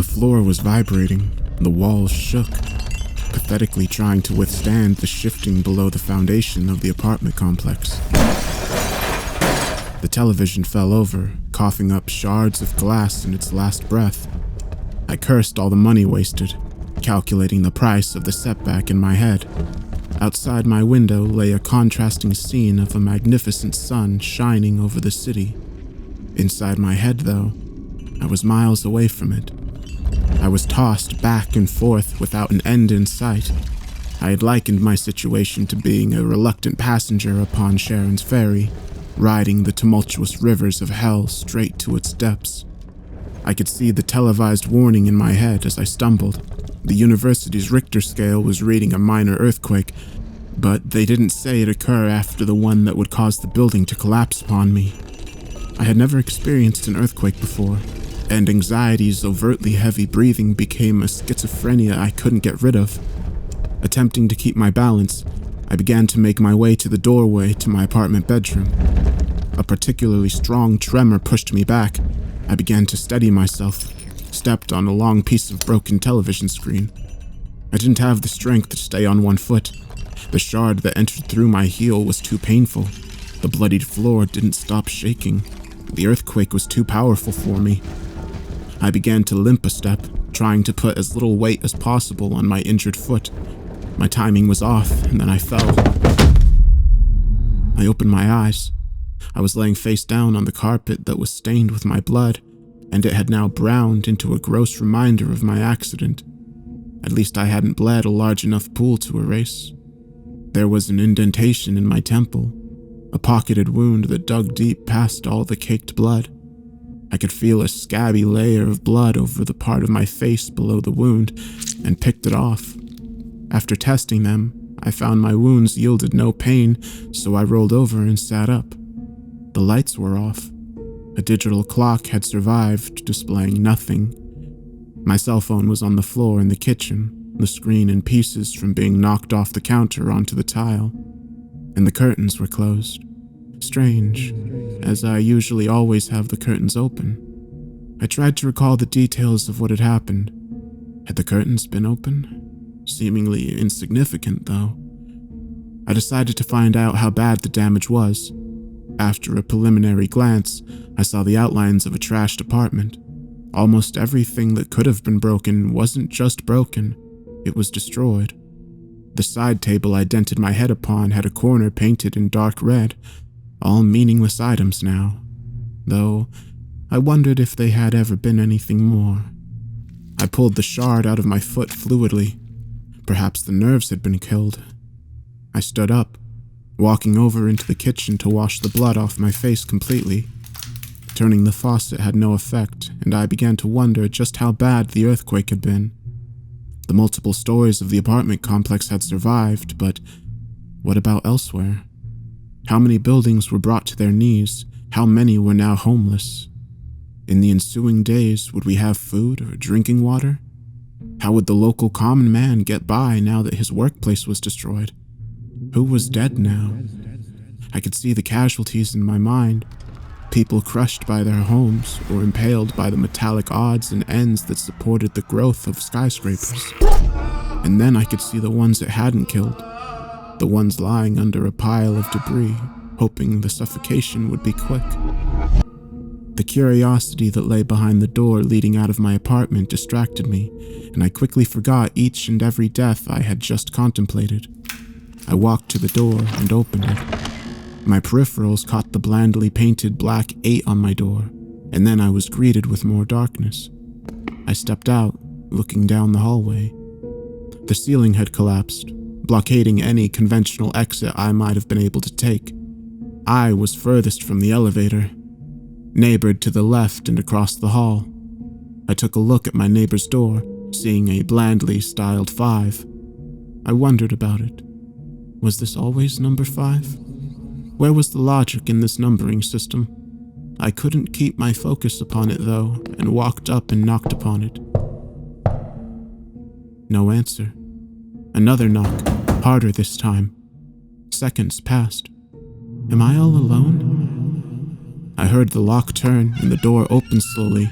The floor was vibrating, the walls shook, pathetically trying to withstand the shifting below the foundation of the apartment complex. The television fell over, coughing up shards of glass in its last breath. I cursed all the money wasted, calculating the price of the setback in my head. Outside my window lay a contrasting scene of a magnificent sun shining over the city. Inside my head, though, I was miles away from it. I was tossed back and forth without an end in sight. I had likened my situation to being a reluctant passenger upon Sharon's ferry, riding the tumultuous rivers of hell straight to its depths. I could see the televised warning in my head as I stumbled. The university's Richter scale was reading a minor earthquake, but they didn't say it occur after the one that would cause the building to collapse upon me. I had never experienced an earthquake before, and anxiety's overtly heavy breathing became a schizophrenia I couldn't get rid of. Attempting to keep my balance, I began to make my way to the doorway to my apartment bedroom. A particularly strong tremor pushed me back. I began to steady myself, stepped on a long piece of broken television screen. I didn't have the strength to stay on one foot. The shard that entered through my heel was too painful. The bloodied floor didn't stop shaking. The earthquake was too powerful for me. I began to limp a step, trying to put as little weight as possible on my injured foot. My timing was off, and then I fell. I opened my eyes. I was laying face down on the carpet that was stained with my blood, and it had now browned into a gross reminder of my accident. At least I hadn't bled a large enough pool to erase. There was an indentation in my temple, a pocketed wound that dug deep past all the caked blood. I could feel a scabby layer of blood over the part of my face below the wound, and picked it off. After testing them, I found my wounds yielded no pain, so I rolled over and sat up. The lights were off. A digital clock had survived, displaying nothing. My cell phone was on the floor in the kitchen, the screen in pieces from being knocked off the counter onto the tile, and the curtains were closed. Strange, as I usually always have the curtains open. I tried to recall the details of what had happened. Had the curtains been open? Seemingly insignificant, though. I decided to find out how bad the damage was. After a preliminary glance, I saw the outlines of a trashed apartment. Almost everything that could have been broken wasn't just broken, it was destroyed. The side table I dented my head upon had a corner painted in dark red, all meaningless items now, though I wondered if they had ever been anything more. I pulled the shard out of my foot fluidly. Perhaps the nerves had been killed. I stood up, walking over into the kitchen to wash the blood off my face completely. Turning the faucet had no effect, and I began to wonder just how bad the earthquake had been. The multiple stories of the apartment complex had survived, but what about elsewhere? How many buildings were brought to their knees? How many were now homeless? In the ensuing days, would we have food or drinking water? How would the local common man get by now that his workplace was destroyed? Who was dead now? I could see the casualties in my mind. People crushed by their homes or impaled by the metallic odds and ends that supported the growth of skyscrapers. And then I could see the ones it hadn't killed, the ones lying under a pile of debris, hoping the suffocation would be quick. The curiosity that lay behind the door leading out of my apartment distracted me, and I quickly forgot each and every death I had just contemplated. I walked to the door and opened it. My peripherals caught the blandly painted black 8 on my door, and then I was greeted with more darkness. I stepped out, looking down the hallway. The ceiling had collapsed, blockading any conventional exit I might have been able to take. I was furthest from the elevator, neighbored to the left and across the hall. I took a look at my neighbor's door, seeing a blandly styled 5. I wondered about it. Was this always number 5? Where was the logic in this numbering system? I couldn't keep my focus upon it, though, and walked up and knocked upon it. No answer. Another knock, harder this time. Seconds passed. Am I all alone? I heard the lock turn and the door open slowly.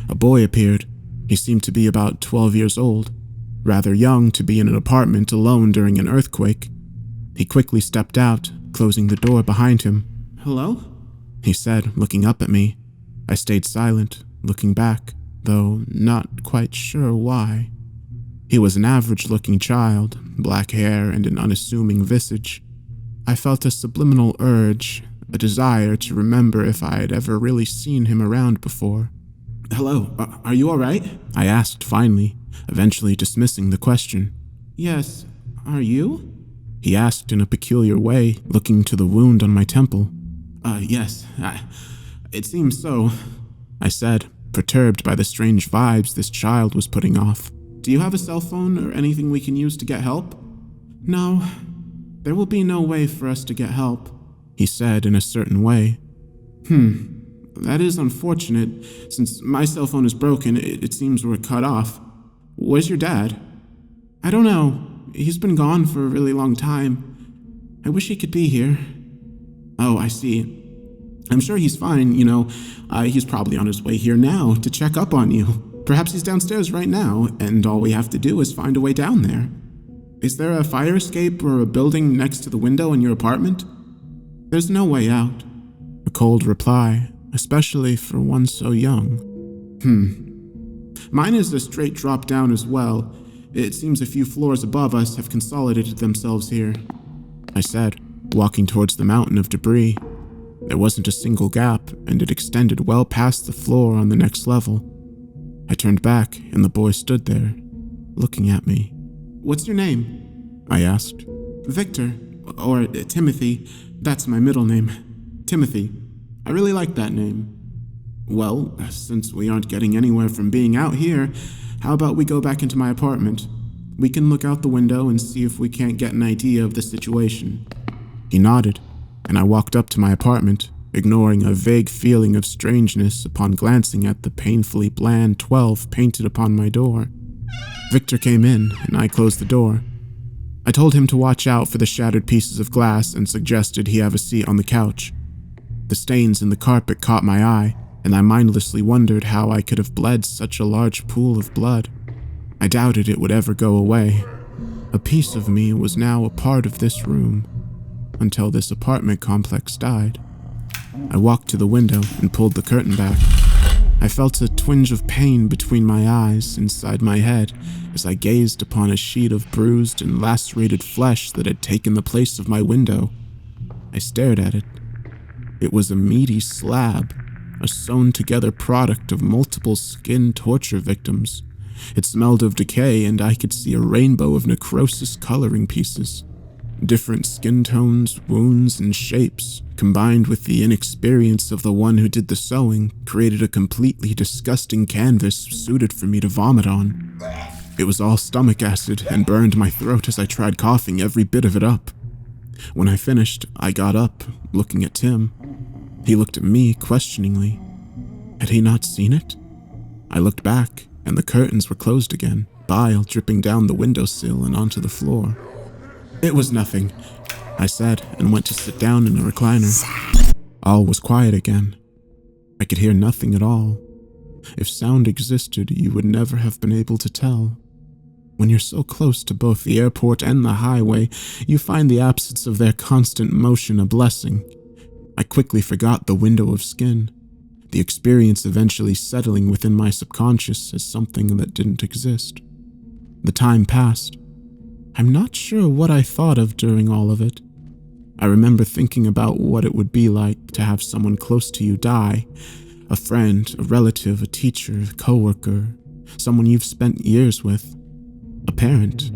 A boy appeared, He seemed to be about 12 years old, rather young to be in an apartment alone during an earthquake. He quickly stepped out, closing the door behind him. "Hello?" he said, looking up at me. I stayed silent, looking back, though not quite sure why. He was an average-looking child, black hair and an unassuming visage. I felt a subliminal urge, a desire to remember if I had ever really seen him around before. "Hello, are you all right?" I asked finally, eventually dismissing the question. "Yes, are you?" he asked in a peculiar way, looking to the wound on my temple. Yes, it seems so," I said, perturbed by the strange vibes this child was putting off. "Do you have a cell phone or anything we can use to get help?" "No, there will be no way for us to get help," he said in a certain way. That is unfortunate. Since my cell phone is broken, it seems we're cut off. Where's your dad?" "I don't know. He's been gone for a really long time. I wish he could be here." "Oh, I see. I'm sure he's fine, he's probably on his way here now to check up on you. Perhaps he's downstairs right now, and all we have to do is find a way down there. Is there a fire escape or a building next to the window in your apartment?" "There's no way out." A cold reply, especially for one so young. Mine is a straight drop down as well. It seems a few floors above us have consolidated themselves here," I said, walking towards the mountain of debris. There wasn't a single gap, and it extended well past the floor on the next level. I turned back, and the boy stood there, looking at me. "What's your name?" I asked. "Victor, or Timothy. That's my middle name. Timothy. I really like that name." "Well, since we aren't getting anywhere from being out here, how about we go back into my apartment? We can look out the window and see if we can't get an idea of the situation." He nodded, and I walked up to my apartment, ignoring a vague feeling of strangeness upon glancing at the painfully bland 12 painted upon my door. Victor came in, and I closed the door. I told him to watch out for the shattered pieces of glass and suggested he have a seat on the couch. The stains in the carpet caught my eye, and I mindlessly wondered how I could have bled such a large pool of blood. I doubted it would ever go away. A piece of me was now a part of this room, until this apartment complex died. I walked to the window and pulled the curtain back. I felt a twinge of pain between my eyes inside my head as I gazed upon a sheet of bruised and lacerated flesh that had taken the place of my window. I stared at it. It was a meaty slab, a sewn-together product of multiple skin torture victims. It smelled of decay, and I could see a rainbow of necrosis coloring pieces. Different skin tones, wounds, and shapes, combined with the inexperience of the one who did the sewing, created a completely disgusting canvas suited for me to vomit on. It was all stomach acid and burned my throat as I tried coughing every bit of it up. When I finished, I got up, looking at Tim. He looked at me questioningly. Had he not seen it? I looked back, and the curtains were closed again, bile dripping down the windowsill and onto the floor. "It was nothing," I said, and went to sit down in a recliner. All was quiet again. I could hear nothing at all. If sound existed, you would never have been able to tell. When you're so close to both the airport and the highway, you find the absence of their constant motion a blessing. I quickly forgot the window of skin, the experience eventually settling within my subconscious as something that didn't exist. The time passed. I'm not sure what I thought of during all of it. I remember thinking about what it would be like to have someone close to you die, a friend, a relative, a teacher, a coworker, someone you've spent years with, a parent.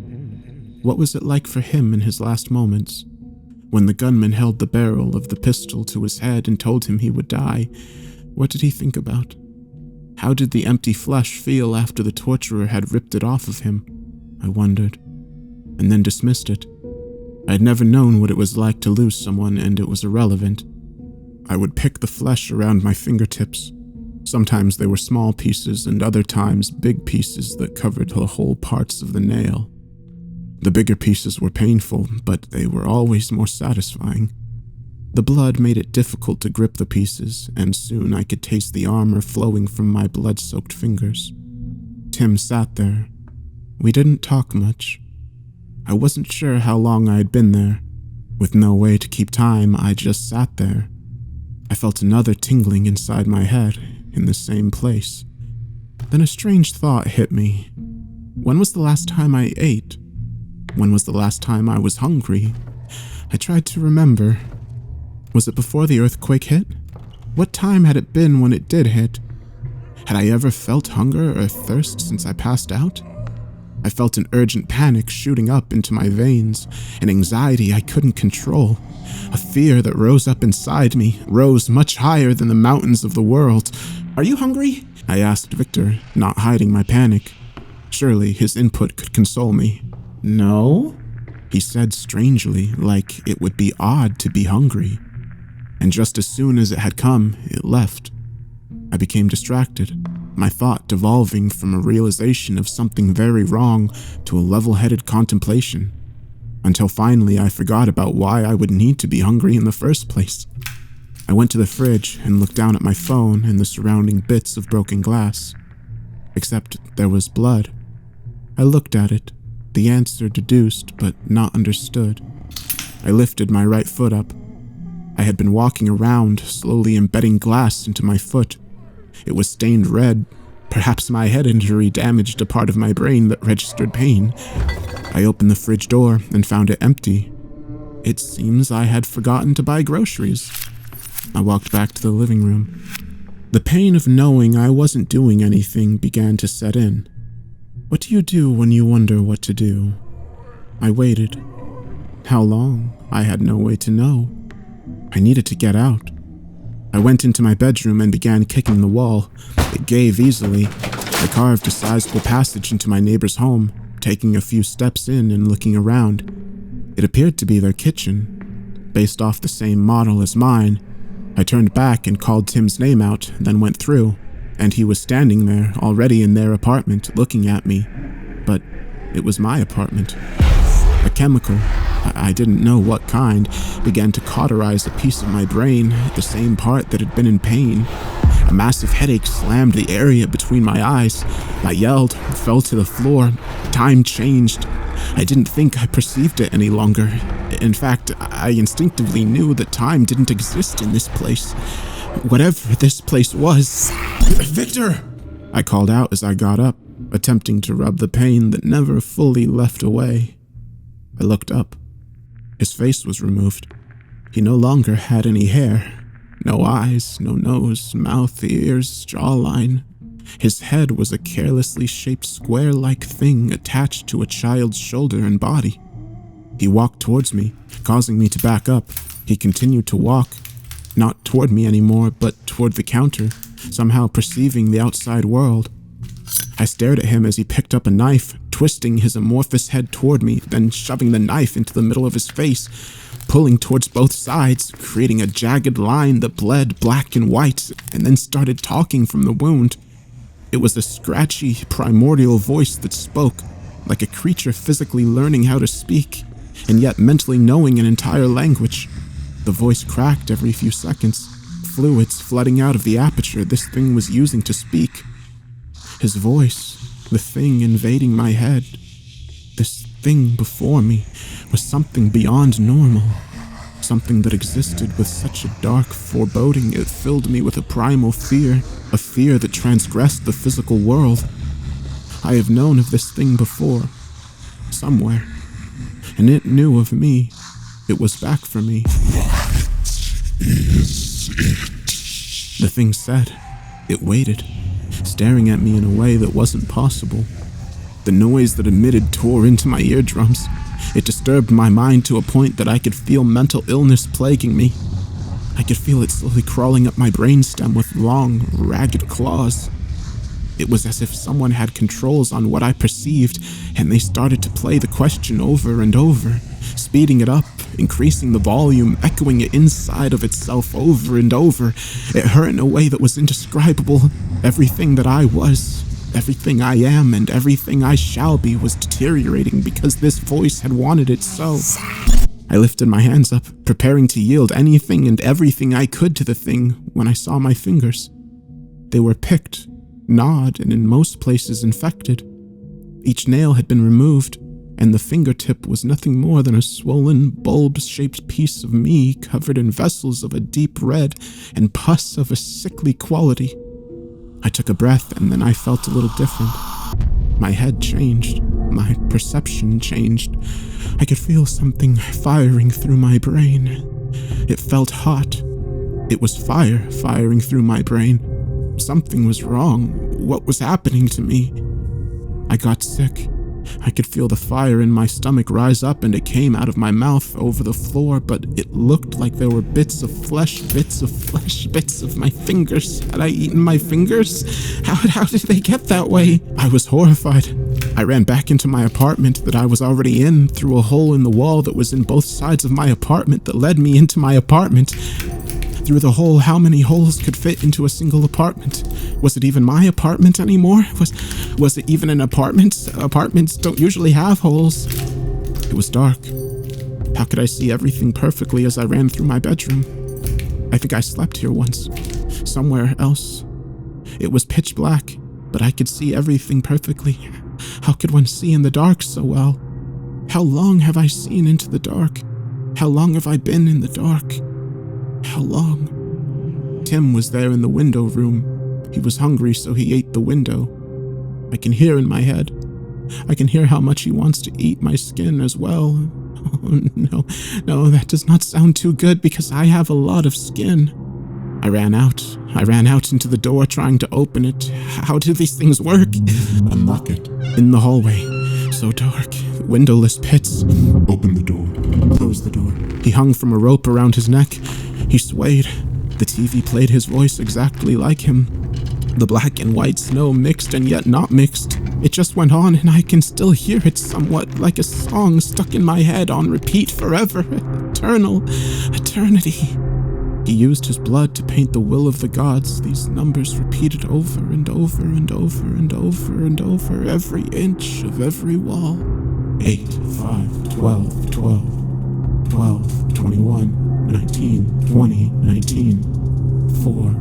What was it like for him in his last moments? When the gunman held the barrel of the pistol to his head and told him he would die, what did he think about? How did the empty flesh feel after the torturer had ripped it off of him? I wondered, and then dismissed it. I had never known what it was like to lose someone, and it was irrelevant. I would pick the flesh around my fingertips. Sometimes they were small pieces, and other times big pieces that covered the whole parts of the nail. The bigger pieces were painful, but they were always more satisfying. The blood made it difficult to grip the pieces, and soon I could taste the armor flowing from my blood-soaked fingers. Tim sat there. We didn't talk much. I wasn't sure how long I had been there. With no way to keep time, I just sat there. I felt another tingling inside my head, in the same place. Then a strange thought hit me. When was the last time I ate? When was the last time I was hungry? I tried to remember. Was it before the earthquake hit? What time had it been when it did hit? Had I ever felt hunger or thirst since I passed out? I felt an urgent panic shooting up into my veins, an anxiety I couldn't control, a fear that rose up inside me, rose much higher than the mountains of the world. "Are you hungry?" I asked Victor, not hiding my panic. Surely his input could console me. "No," he said strangely, like it would be odd to be hungry. And just as soon as it had come, it left. I became distracted, my thought devolving from a realization of something very wrong to a level-headed contemplation, until finally I forgot about why I would need to be hungry in the first place. I went to the fridge and looked down at my phone and the surrounding bits of broken glass. Except there was blood. I looked at it, the answer deduced but not understood. I lifted my right foot up. I had been walking around, slowly embedding glass into my foot. It was stained red. Perhaps my head injury damaged a part of my brain that registered pain. I opened the fridge door and found it empty. It seems I had forgotten to buy groceries. I walked back to the living room. The pain of knowing I wasn't doing anything began to set in. What do you do when you wonder what to do? I waited. How long? I had no way to know. I needed to get out. I went into my bedroom and began kicking the wall. It gave easily. I carved a sizable passage into my neighbor's home, taking a few steps in and looking around. It appeared to be their kitchen, based off the same model as mine. I turned back and called Tim's name out, then went through, and he was standing there, already in their apartment, looking at me. But it was my apartment. A chemical, I didn't know what kind, began to cauterize a piece of my brain, the same part that had been in pain. A massive headache slammed the area between my eyes. I yelled, fell to the floor. Time changed. I didn't think I perceived it any longer. In fact, I instinctively knew that time didn't exist in this place. Whatever this place was. "Victor!" I called out as I got up, attempting to rub the pain that never fully left away. I looked up. His face was removed. He no longer had any hair. No eyes, no nose, mouth, ears, jawline. His head was a carelessly shaped square-like thing attached to a child's shoulder and body. He walked towards me, causing me to back up. He continued to walk, not toward me anymore, but toward the counter, somehow perceiving the outside world. I stared at him as he picked up a knife, twisting his amorphous head toward me, then shoving the knife into the middle of his face, pulling towards both sides, creating a jagged line that bled black and white, and then started talking from the wound. It was a scratchy, primordial voice that spoke, like a creature physically learning how to speak, and yet mentally knowing an entire language. The voice cracked every few seconds, fluids flooding out of the aperture this thing was using to speak. His voice, the thing invading my head, this thing before me, was something beyond normal, something that existed with such a dark foreboding it filled me with a primal fear, a fear that transgressed the physical world. I have known of this thing before, somewhere, and it knew of me. It was back for me. What is it? The thing said. It waited, staring at me in a way that wasn't possible. The noise that emitted tore into my eardrums. It disturbed my mind to a point that I could feel mental illness plaguing me. I could feel it slowly crawling up my brainstem with long, ragged claws. It was as if someone had controls on what I perceived, and they started to play the question over and over, speeding it up, increasing the volume, echoing it inside of itself over and over. It hurt in a way that was indescribable. Everything that I was, everything I am, and everything I shall be was deteriorating because this voice had wanted it so. I lifted my hands up, preparing to yield anything and everything I could to the thing when I saw my fingers. They were picked, gnawed and in most places infected. Each nail had been removed, and the fingertip was nothing more than a swollen, bulb-shaped piece of me covered in vessels of a deep red and pus of a sickly quality. I took a breath, and then I felt a little different. My head changed. My perception changed. I could feel something firing through my brain. It felt hot. It was fire firing through my brain. Something was wrong. What was happening to me? I got sick. I could feel the fire in my stomach rise up, and it came out of my mouth over the floor, but it looked like there were bits of flesh, bits of my fingers. Had I eaten my fingers? How did they get that way? I was horrified. I ran back into my apartment that I was already in, through a hole in the wall that was in both sides of my apartment that led me into my apartment. Through the hole, how many holes could fit into a single apartment? Was it even my apartment anymore? Was it even an apartment? Apartments don't usually have holes. It was dark. How could I see everything perfectly as I ran through my bedroom? I think I slept here once. Somewhere else. It was pitch black, but I could see everything perfectly. How could one see in the dark so well? How long have I seen into the dark? How long have I been in the dark? How long? Tim was there in the window room. He was hungry, so he ate the window. I can hear in my head. I can hear how much he wants to eat my skin as well. Oh, no, that does not sound too good because I have a lot of skin. I ran out into the door trying to open it. How do these things work? Unlock it. In the hallway. So dark. Windowless pits. Open the door. Close the door. He hung from a rope around his neck. He swayed. The TV played his voice exactly like him. The black and white snow mixed and yet not mixed. It just went on, and I can still hear it somewhat like a song stuck in my head on repeat forever. Eternity. He used his blood to paint the will of the gods, these numbers repeated over and over and over and over and over every inch of every wall. 8, 5, 12, 12, 12, 21, 19, 20, 19, 4,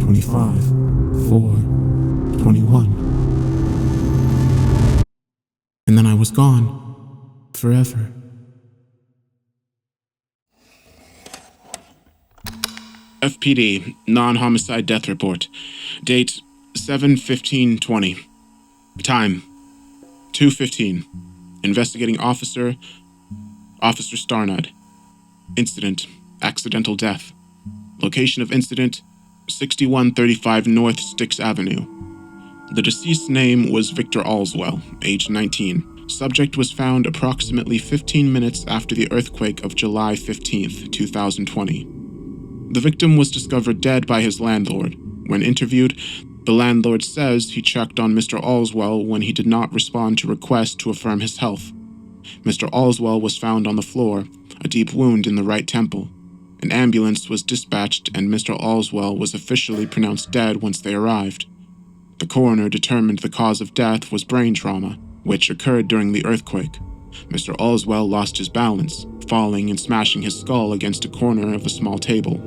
25, 4, 21. And then I was gone. Forever. FPD, non-homicide death report. Date 7/15/20. Time 2:15. Investigating officer, Officer Starnud. Incident, accidental death. Location of incident, 6135 North Styx Avenue. The deceased's name was Victor Alzwell, age 19. Subject was found approximately 15 minutes after the earthquake of July 15th, 2020. The victim was discovered dead by his landlord. When interviewed, the landlord says he checked on Mr. Alzwell when he did not respond to requests to affirm his health. Mr. Alzwell was found on the floor, a deep wound in the right temple. An ambulance was dispatched and Mr. Alzwell was officially pronounced dead once they arrived. The coroner determined the cause of death was brain trauma, which occurred during the earthquake. Mr. Alzwell lost his balance, falling and smashing his skull against a corner of a small table.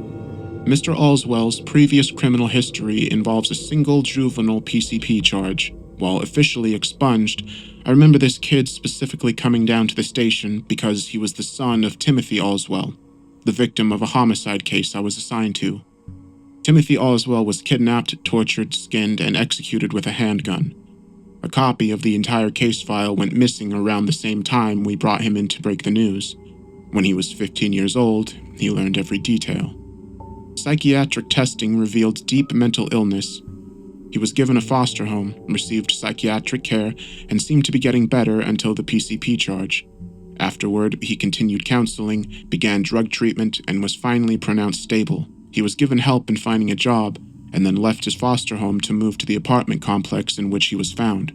Mr. Alzwell's previous criminal history involves a single juvenile PCP charge. While officially expunged, I remember this kid specifically coming down to the station because he was the son of Timothy Alzwell, the victim of a homicide case I was assigned to. Timothy Alzwell was kidnapped, tortured, skinned, and executed with a handgun. A copy of the entire case file went missing around the same time we brought him in to break the news. When he was 15 years old, he learned every detail. Psychiatric testing revealed deep mental illness. He was given a foster home, received psychiatric care, and seemed to be getting better until the PCP charge. Afterward, he continued counseling, began drug treatment, and was finally pronounced stable. He was given help in finding a job, and then left his foster home to move to the apartment complex in which he was found.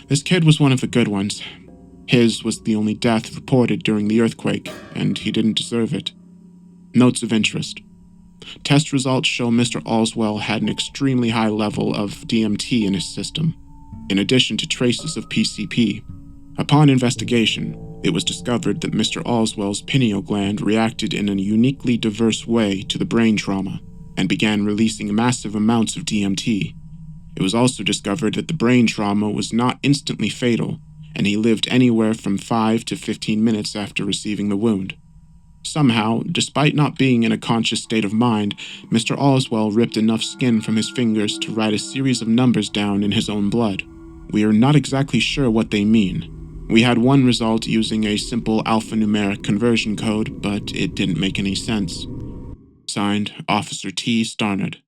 This kid was one of the good ones. His was the only death reported during the earthquake, and he didn't deserve it. Notes of interest. Test results show Mr. Alzwell had an extremely high level of DMT in his system, in addition to traces of PCP. Upon investigation, it was discovered that Mr. Alzwell's pineal gland reacted in a uniquely diverse way to the brain trauma and began releasing massive amounts of DMT. It was also discovered that the brain trauma was not instantly fatal, and he lived anywhere from 5 to 15 minutes after receiving the wound. Somehow, despite not being in a conscious state of mind, Mr. Alzwell ripped enough skin from his fingers to write a series of numbers down in his own blood. We are not exactly sure what they mean. We had one result using a simple alphanumeric conversion code, but it didn't make any sense. Signed, Officer T. Starnard.